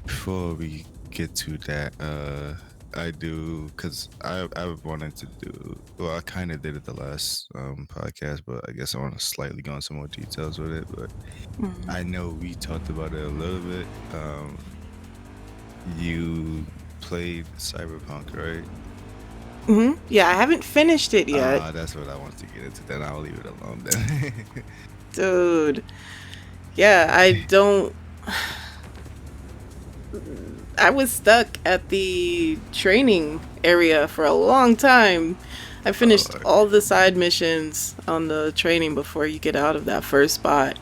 before we get to that, I do because I wanted to do. Well, I kind of did it the last podcast, but I guess I want to slightly go into more details with it. But Mhm. I know we talked about it a little bit. You played Cyberpunk, right? Yeah, I haven't finished it yet, That's what I want to get into. Then I'll leave it alone. Then. dude. Yeah, I don't. I was stuck at the training area for a long time. I Oh, finished all the side missions on the training before you get out of that first spot.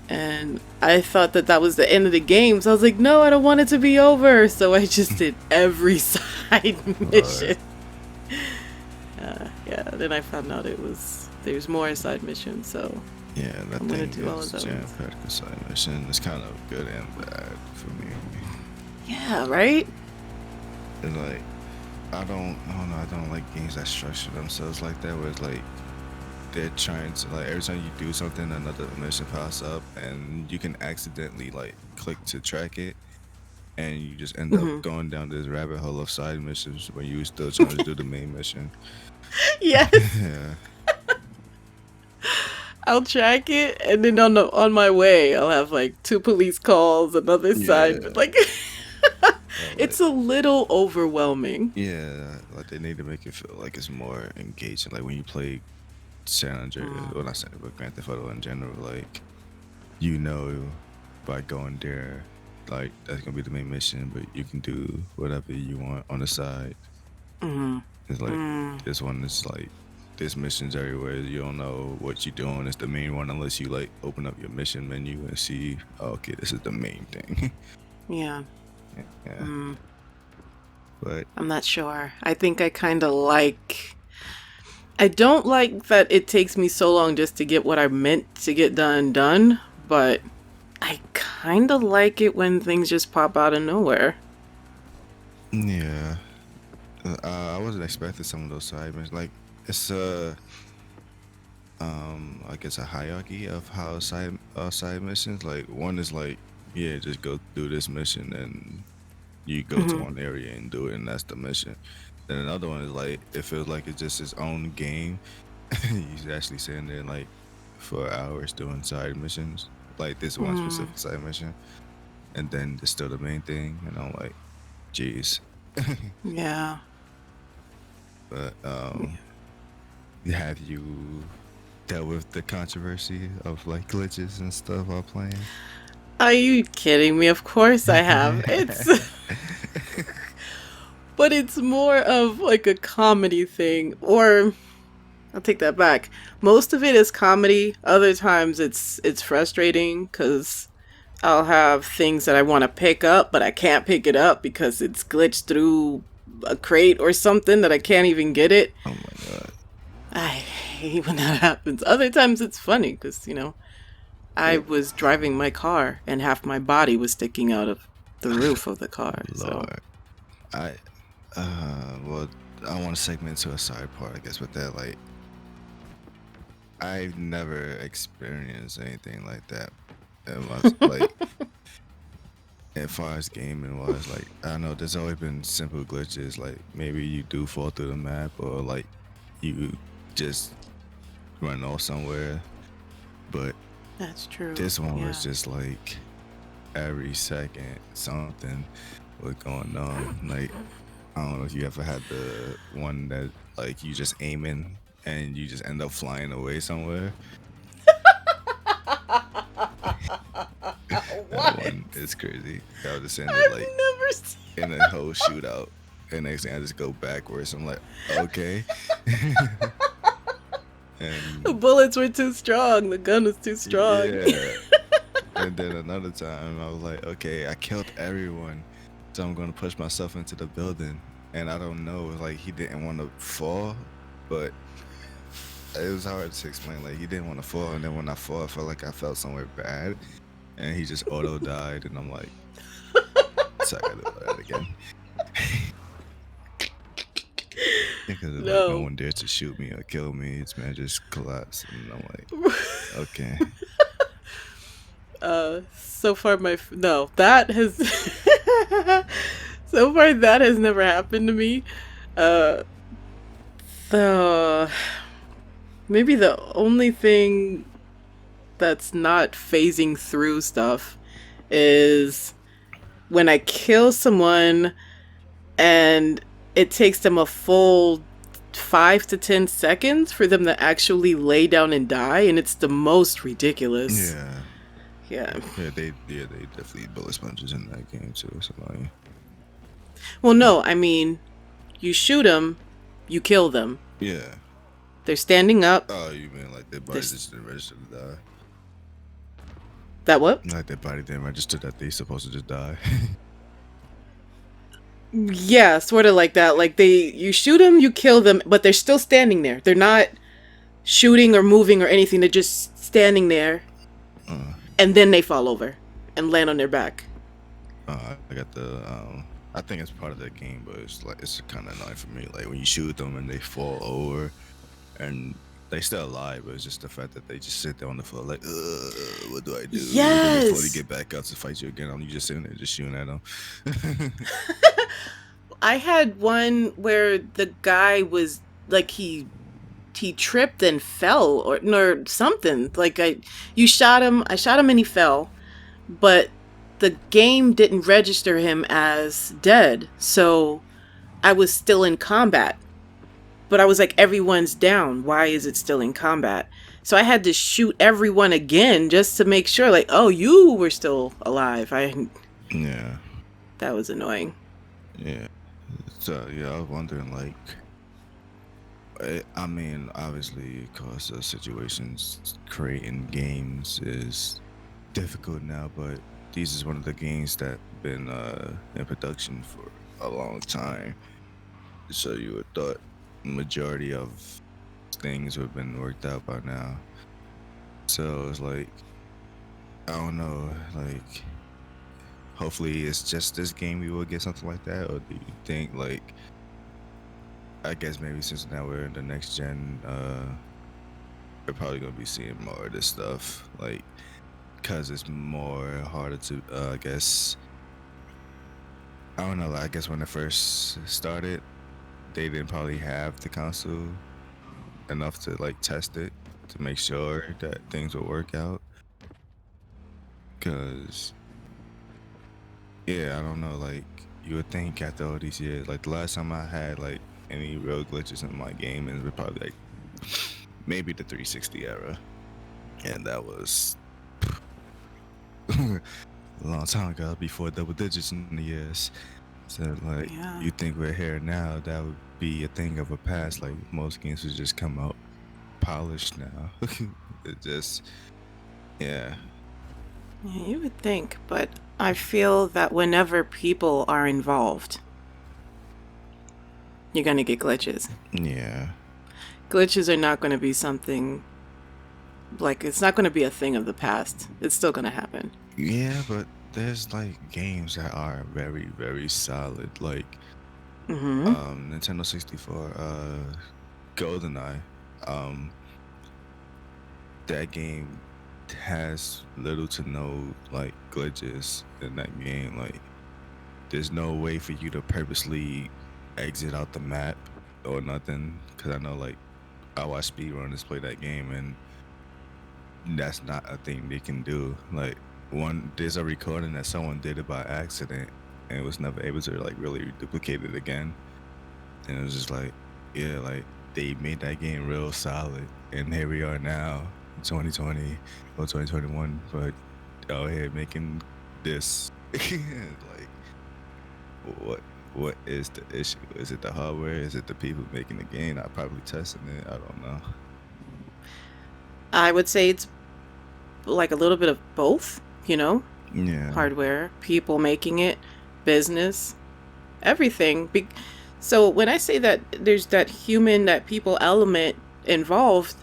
And I thought that that was the end of the game. So I was like, no, I don't want it to be over. So I just did every side Lord. mission. Yeah, then I found out there's more side missions. So Yeah, that I'm going thing to do all of is those. jam-packed with mission. It's kind of good and bad for me. Yeah, right? It's like I don't know. I don't like games that structure themselves like that, where it's like they're trying to like every time you do something, another mission pops up, and you can accidentally like click to track it, and you just end up Hmm. going down this rabbit hole of side missions when you were still trying to do the main mission. Yes. Yeah, I'll track it, and then on my way, I'll have like two police calls, another side, but yeah. like Like it's a little overwhelming. yeah, like they need to make it feel like it's more engaging. Like when you play San Andreas, well not San, but Grand Theft Auto in general, like you know by going there, like that's gonna be the main mission, but you can do whatever you want on the side. Mm-hmm. It's like Mm. this one is like there's missions everywhere. You don't know what you're doing. It's the main one unless you like open up your mission menu and see, oh, okay, this is the main thing. Yeah. Yeah, Mm. but I'm not sure. I think I kind of like. I don't like that it takes me so long just to get what I meant to get done, but I kind of like it when things just pop out of nowhere. yeah, I wasn't expecting some of those side missions. Like it's I guess a hierarchy of how side missions. Like one is like, yeah, just go do this mission and you go to Hmm. one area and do it and that's the mission. Then another one is like it feels like it's just its own game. He's actually sitting there like for hours doing side missions. Like this one Mm. specific side mission. And then there's still the main thing and I'm like, geez. Yeah. But have you dealt with the controversy of like glitches and stuff while playing? Are you kidding me? Of course I have. But it's more of like a comedy thing, or I'll take that back. Most of it is comedy. Other times it's frustrating because I'll have things that I want to pick up, but I can't pick it up because it's glitched through a crate or something that I can't even get it. Oh my god. I hate when that happens. Other times it's funny because, I was driving my car and half my body was sticking out of the roof of the car. So, Lord. I well I want to segment to a side part, I guess, with that. Like I've never experienced anything like that. It was like as far as gaming was, like I know there's always been simple glitches, like maybe you do fall through the map or like you just run off somewhere. But that's true. this one was Yeah. just like every second something was going on. Like I don't know if you ever had the one that like you just aiming and you just end up flying away somewhere. That What? one is crazy. I was just ended I've like never seen. in a whole shootout. And next thing I just go backwards. I'm like, okay. The And bullets were too strong. The gun was too strong. yeah. And then another time I was like, okay, I killed everyone. So I'm gonna push myself into the building. And I don't know, like he didn't want to fall, but it was hard to explain. Like he didn't want to fall, and then when I fall, I felt like I felt somewhere bad, and he just auto died, and I'm like, so I gotta do that again. Because there's like no No. one there to shoot me or kill me. It's man just collapsed, and I'm like, okay, So far no, that has so far that has never happened to me. Uh, the maybe the only thing that's not phasing through stuff is when I kill someone and it takes them a full 5 to 10 seconds for them to actually lay down and die, and it's the most ridiculous. Yeah. Yeah. They definitely bullet sponges in that game too. So like, Well, no, I mean, you shoot them, you kill them. yeah. They're standing up. Oh, you mean like their body There's just didn't register to die? that what? Like their body didn't register that they supposed to just die. Yeah, sort of like that. Like you shoot them, you kill them, but they're still standing there. They're not shooting or moving or anything. They're just standing there, uh, and then they fall over and land on their back. I got the I think it's part of that game, but it's like it's kind of annoying for me. Like when you shoot them and they fall over, and they still alive, but it's just the fact that they just sit there on the floor, like, what do I do? Before they Yes. get back up to fight you again, you just sitting there just shooting at them. I had one where the guy was like he tripped and fell or something. Like you shot him, I shot him and he fell, but the game didn't register him as dead. So I was still in combat. But I was like, everyone's down. Why is it still in combat? So I had to shoot everyone again just to make sure, like, oh, you were still alive. Yeah, That was annoying. yeah. So yeah, I was wondering, like, I mean, obviously, because the situations creating games is difficult now, but these is one of the games that been in production for a long time. So you would thought majority of things would have been worked out by now. So it's like, I don't know, like hopefully it's just this game we will get something like that, or do you think like, I guess maybe since now we're in the next gen, we're probably gonna be seeing more of this stuff, like, cause it's more harder to, I guess, I don't know, like, I guess when it first started, they didn't probably have the console enough to like test it to make sure that things will work out. Cause yeah, I don't know, like you would think after all these years, like the last time I had like any real glitches in my game is probably like maybe the 360 era, and that was a long time ago, before double digits in the years. So like, Yeah. you think we're here now, that would be a thing of a past. Like most games would just come out polished now. It just, yeah, Yeah, you would think, but I feel that whenever people are involved, you're going to get glitches. yeah, Glitches are not going to be something like it's not going to be a thing of the past. It's still going to happen. yeah. But there's like games that are very, very solid, like Mhm. Nintendo 64, GoldenEye. Um, that game has little to no like glitches in that game. Like, there's no way for you to purposely exit out the map or nothing. Cause I know like I watch speedrunners play that game, and that's not a thing they can do. Like, there's a recording that someone did it by accident and was never able to like really duplicate it again. And it was just like, yeah, like they made that game real solid, and here we are now, 2020 or 2021, but out here making this. Like, what what is the issue? Is it the hardware? Is it the people making the game? I probably testing it. I don't know. I would say it's like a little bit of both, you know? Yeah, Hardware, people making it, business, everything. So when I say that there's that human, that people element involved,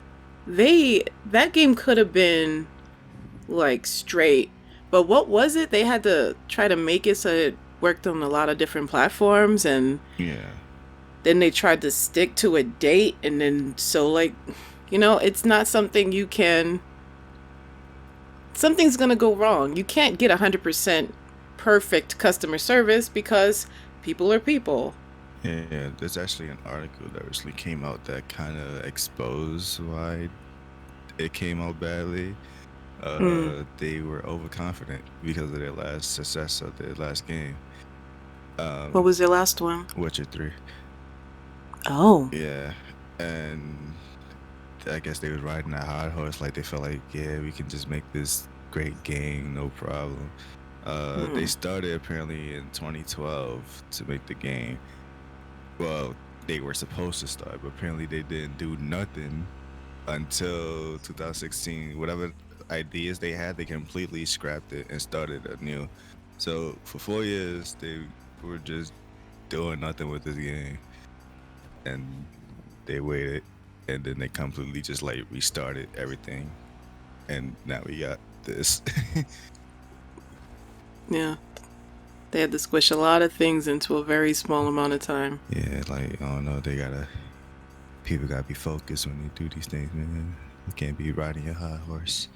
that game could have been like straight. But what was it? They had to try to make it so it worked on a lot of different platforms, and yeah, then they tried to stick to a date, and then so like, it's not something you can something's going to go wrong. You can't get 100% perfect customer service because people are people. Yeah, there's actually an article that recently came out that kind of exposed why it came out badly. Mm. They were overconfident because of their last success of their last game. What Um, was your last one? Witcher 3. Oh. Yeah, and I guess they was riding that hard horse, like they felt like, yeah, we can just make this great game, no problem. They Mm. started apparently in 2012 to make the game. Well, they were supposed to start, but apparently they didn't do nothing until 2016. Whatever ideas they had, they completely scrapped it and started anew. So for 4 years, they were just doing nothing with this game, and they waited, and then they completely just like restarted everything, and now we got this. Yeah. They had to squish a lot of things into a very small amount of time. Yeah, like I don't know, people gotta be focused when they do these things, man. You can't be riding your high horse.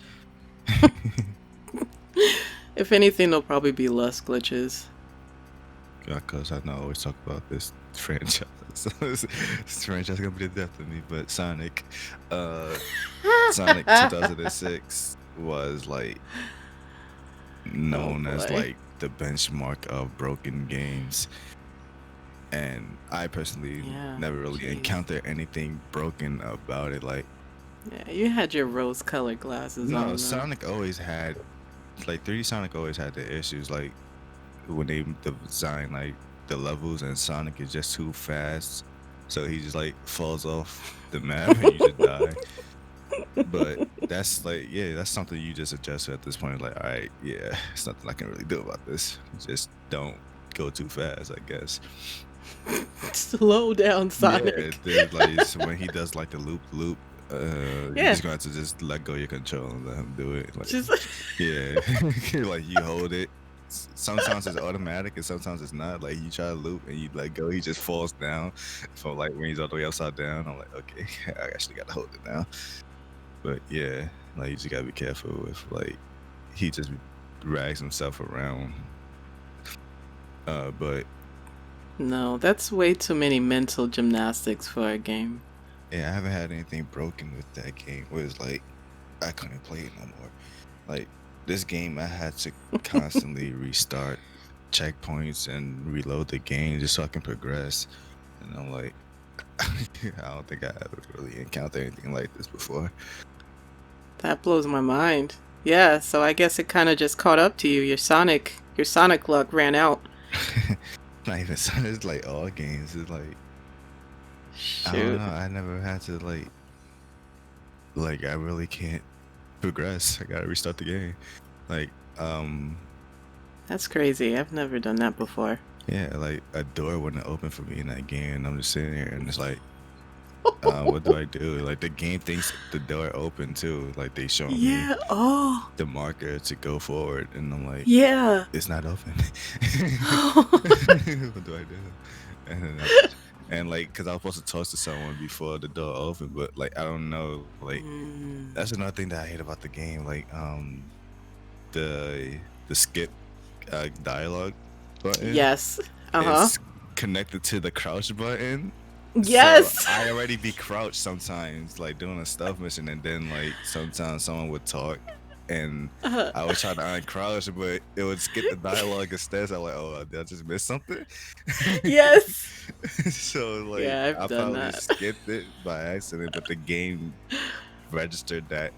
If anything, there'll probably be less glitches. Because I know I always talk about this franchise. This franchise gonna be the death of me, but uh, Sonic 2006 was like Oh known as boy. like the benchmark of broken games, and I personally Yeah. never really Jeez. encountered anything broken about it. Like, Yeah, you had your rose-colored glasses no, on though. Sonic always had like 3D Sonic always had the issues. Like when they design like the levels and Sonic is just too fast, so he just like falls off the map and you just die. But that's like, yeah, that's something you just adjust to at this point. Like, all right, yeah, it's nothing I can really do about this. Just don't go too fast, I guess. Slow down, Yeah, Sonic. there's like so when he does like the loop, you Yeah. just gonna have to just let go of your control and let him do it. Like, Just yeah, like you hold it. Sometimes it's automatic and sometimes it's not. Like you try to loop and you let go, he just falls down. From like when he's all the way upside down, I'm like, okay, I actually gotta hold it now. But yeah, like you just gotta be careful with like he just drags himself around. But no, that's way too many mental gymnastics for a game. yeah, I haven't had anything broken with that game. Where it's like I couldn't play it no more. Like this game, I had to constantly restart checkpoints and reload the game just so I can progress. And I'm like, I don't think I ever really encountered anything like this before. That blows my mind. Yeah, so I guess it kind of just caught up to you. Your Sonic luck ran out. Not even so. It's like all games. It's like I don't know. Shoot. I never had to like I really can't progress. I gotta restart the game. Like That's crazy. I've never done that before. yeah, like a door wouldn't open for me in that game, and I'm just sitting here and it's like what do I do? Like the game thinks the door open too. Like they showing me Yeah. Oh. the marker to go forward, and I'm like, Yeah. it's not open. What do I do? And then and like, cause I was supposed to talk to someone before the door opened, but like I don't know. Like Mm. that's another thing that I hate about the game. Like the skip dialogue button Yes. Uh huh. is connected to the crouch button. So Yes. I already be crouched sometimes, like doing a stealth mission, and then like sometimes someone would talk, and Uh, I would try to uncrouch, but it would skip the dialogue instead. So I'm like, oh, did I just miss something? yes. So like Yeah, I've I done probably that. skipped it by accident, but registered that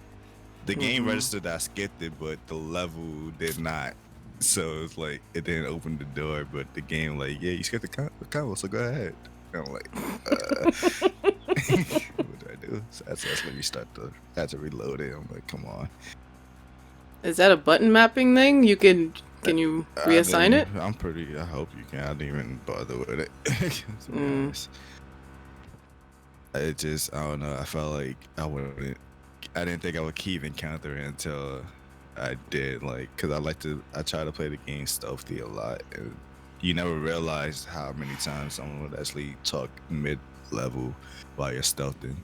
the game Mm-mm. registered that I skipped it, but the level did not. So it's like it didn't open the door, but the game like, yeah, you skipped the combo, so go ahead. And I'm like, what do I do? So that's let me start I had to reload it. I'm like, come on. Is that a button mapping thing? Can you I reassign it? didn't. I'm pretty. I hope you can. I didn't even bother with it. To be Mm. honest, it just I don't know. I felt like I wouldn't. I didn't think I would keep encountering until I did. Like, cause I like to. I try to play the game stealthy a lot, and you never realize how many times someone would actually talk mid level while you're stealthing.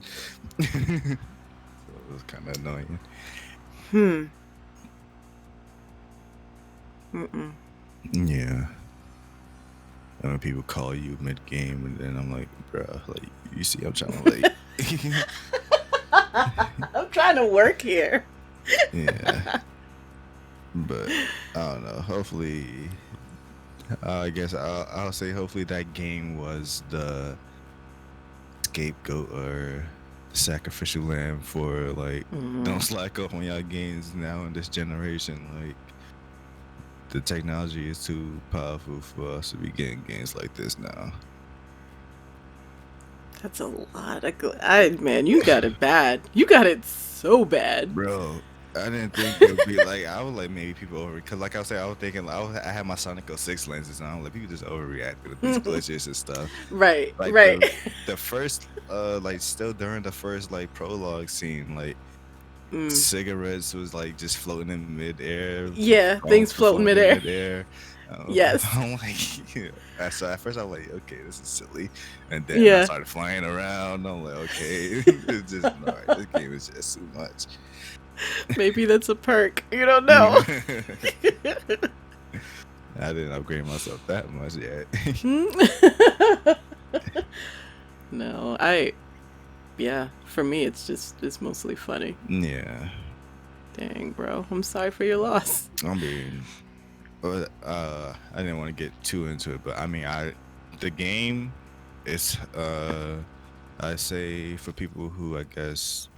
So it was kind of annoying. Hmm. Mm-mm. Yeah. And when people call you mid game, and then I'm like, bruh, like you see, I'm trying to like, I'm trying to work here. yeah. But I don't know. Hopefully, I guess I'll say hopefully that game was the scapegoat or sacrificial lamb for like Mm-hmm. don't slack off on y'all games now in this generation. Like the technology is too powerful for us to be getting games like this now. That's a lot of man, you got it bad. You got it so bad. Bro, I didn't think it would be like I was like maybe people over because like I was saying I was thinking like, I had my Sonic 06 lenses and I'm like people just overreacted with these glitches and stuff. Right, Like right. the first like still during the first like prologue scene like Mm. cigarettes was like just floating in midair, Yeah, things phones were floating floating in midair. midair. Yes. I'm like, yeah. So at first I'm like, okay, this is silly, and then I Yeah. started flying around. I'm like, okay, it's just all right. This game is just too much. Maybe that's a perk. You don't know. I didn't upgrade myself that much yet. No, yeah, for me it's mostly funny. Yeah, Dang, bro. I'm sorry for your loss. I mean, but I didn't want to get too into it, but I mean, the game is I say for people who I guess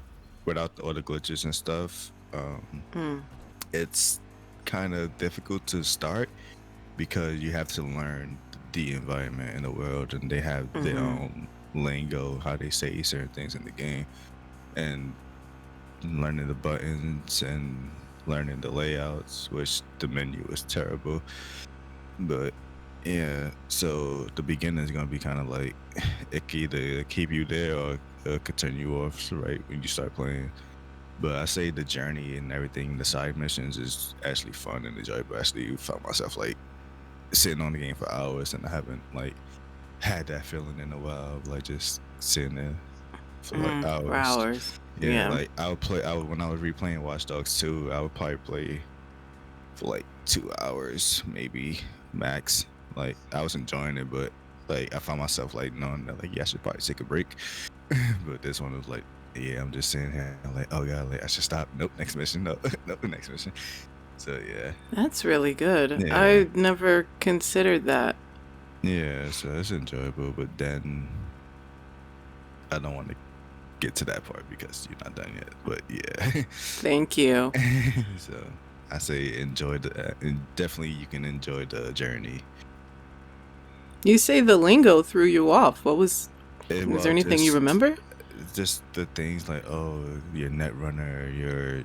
without all the glitches and stuff, Mm. it's kind of difficult to start because you have to learn the environment in the world, and they have their Mm-hmm. own lingo, how they say certain things in the game, and learning the buttons and learning the layouts, which the menu is terrible. But yeah, so the beginning is gonna be kind of like it can either keep you there or could turn you off, right, when you start playing. But I say the journey and everything, the side missions is actually fun and enjoyable. I actually found myself like sitting on the game for hours, and I haven't like had that feeling in a while, like just sitting there for like For hours. hours. Yeah, Yeah. like I would play. I would when I was replaying Watch Dogs 2, I would probably play for like 2 hours, maybe max. Like I was enjoying it, but like I found myself like knowing that like yeah, I should probably take a break. But this one was like, yeah, I'm just sitting here I'm like, oh god, like I should stop. Nope, next mission. No, nope, next mission. So yeah, That's really good. yeah, I never considered that. yeah. So it's enjoyable, but then I don't want to get to that part because you're not done yet. But yeah. Thank you. So I say enjoy and definitely you can enjoy the journey. You say the lingo threw you off. Was there Well, anything you remember? just the things like your net runner, your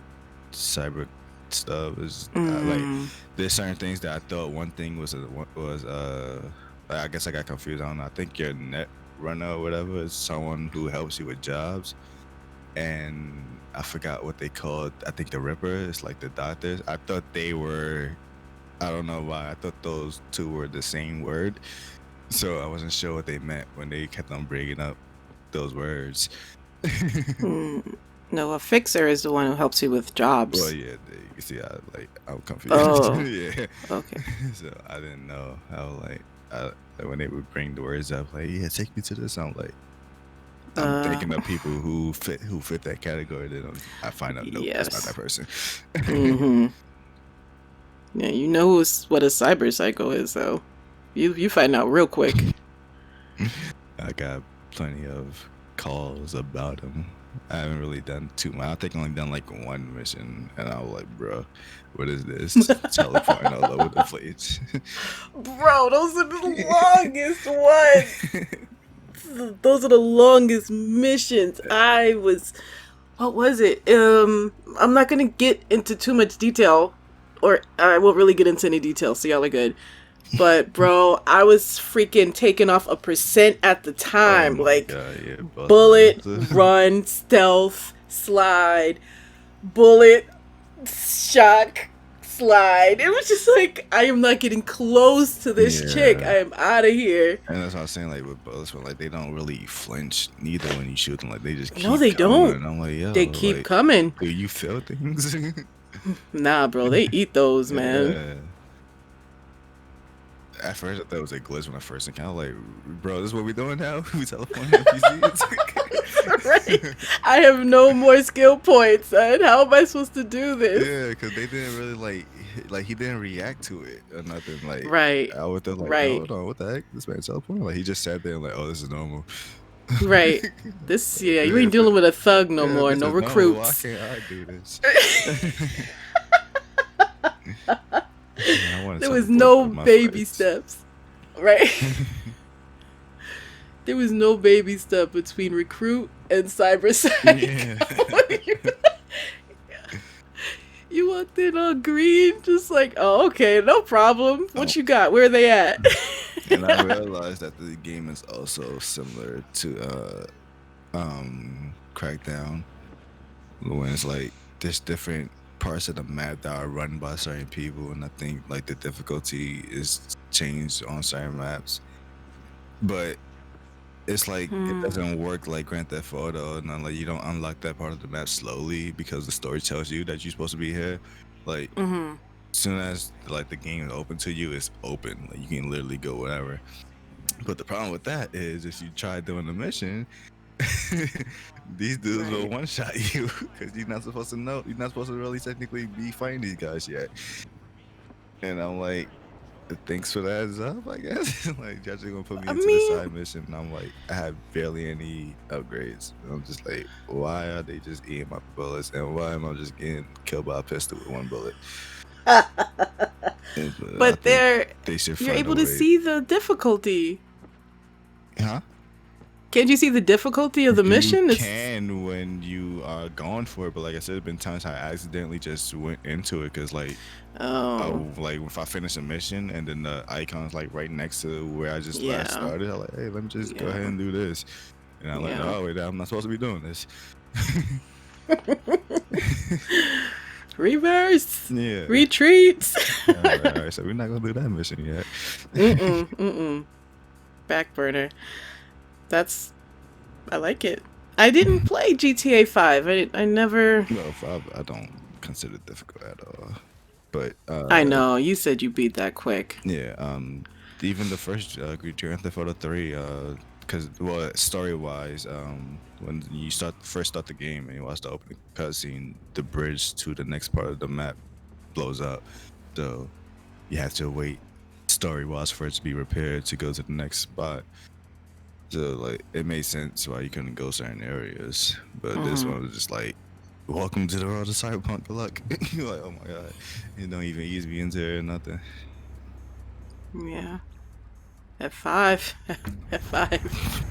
cyber stuff is like Mm. there's certain things that I thought one thing was like, I guess I got confused. I don't know. I think your net runner or whatever is someone who helps you with jobs, and I forgot what they called. I think the Ripper is like the doctors. I thought they were. I don't know why. I thought those two were the same word, so I wasn't sure what they meant when they kept on bringing up those words. Mm. No, a fixer is the one who helps you with Well, jobs. yeah, you can see, I'm confused. Oh, Yeah, okay. so I didn't know how like, when they would bring the words up, like, yeah, take me to this. I'm like, I'm Uh, thinking of people who fit that category. Then I find out, nope, that's not that yes. person. Mm-hmm. Yeah, you know what a cyber psycho is, though. You find out real quick. I got plenty of calls about him. I haven't really done too much. I think I only done like one mission, and I was like, bro, what is this? Teleporting all over the place. Bro, those are the longest ones. Those are the longest missions. What was it? I'm not gonna get into too much detail, or I won't really get into any detail, so y'all are good. But bro, I was freaking taking off a percent at the Oh time, my like god, yeah, bullet, Buster. run, stealth, slide, bullet, shock, slide. It was just like I am not getting close to this chick. Yeah. I am out of here. And that's what I was saying, like with bullets, when like they don't really flinch neither when you shoot them, like they just No, keep they coming. don't. And I'm like, They yo, keep like, coming. do you feel things? Nah, bro, they eat those, man. Yeah. At first, I thought it was a glitch when I first encountered. Like, bro, this is what we doing now? We teleporting NPCs? Right. I have no more skill points, and how am I supposed to do this? Yeah, because they didn't really like he didn't react to it or nothing. Like, Right. I was like, Right. hold on, what the heck? This man teleporting? Like, he just sat there and like, oh, this is normal. Right. This, yeah, you Yeah, ain't dealing with a thug no yeah, more. this No is normal. Why recruits. can't I do this? Man, I want to There was teleport no to my baby friends. steps. Right. There was no baby step between recruit and cyberpsych. Yeah. You walked in all green, just like, oh, okay, no problem. Oh, What you got? Where are they at? and I realized that the game is also similar to Crackdown, when it's like there's different parts of the map that are run by certain people, and I think like the difficulty is changed on certain maps. But it's like it Hmm. doesn't work like Grand Theft Auto, and then like you don't unlock that part of the map slowly because the story tells you that you're supposed to be here. Like Mm-hmm. soon as like the game is open to you, it's open. Like you can literally go wherever. But the problem with that is if you try doing the mission, these dudes will Right. one shot you because you're not supposed to know. You're not supposed to really technically be fighting these guys yet. And I'm like, thanks for the heads up, I guess. Like, Judge gonna put me I into the mean, side mission, and I'm like, I have barely any upgrades. And I'm just like, why are they just eating my bullets, and why am I just getting killed by a pistol with one bullet? And, I but think there, they should you're find a able to way. see the difficulty. Huh? Can't you see the difficulty of the You mission? It's can when you are going for it, but like I said, there's been times I accidentally just went into it because oh, like if I finish a mission and then the icon's like right next to where I just last yeah, started, I'm like, hey, let me just go ahead yeah, and do this. And I'm like, yeah. oh wait, I'm not supposed to be doing this. Reverse, Yeah. retreats. All right, so we're not gonna do that mission yet. Mm-mm, mm-mm. Back burner. That's, I like it. I didn't play GTA 5. I never. Well, I don't consider it difficult at all. But I know you said you beat that quick. yeah, even the first Grand Theft Auto 3, because well, story wise, when you first start the game and you watch the opening cutscene, the bridge to the next part of the map blows up, so you have to wait story wise for it to be repaired to go to the next spot. So like it made sense why you couldn't go certain areas, but this Hmm. one was just like, welcome to the world of Cyberpunk. Good luck. You're like, oh my god, you don't even ease me into it or nothing. Yeah. F5. F5.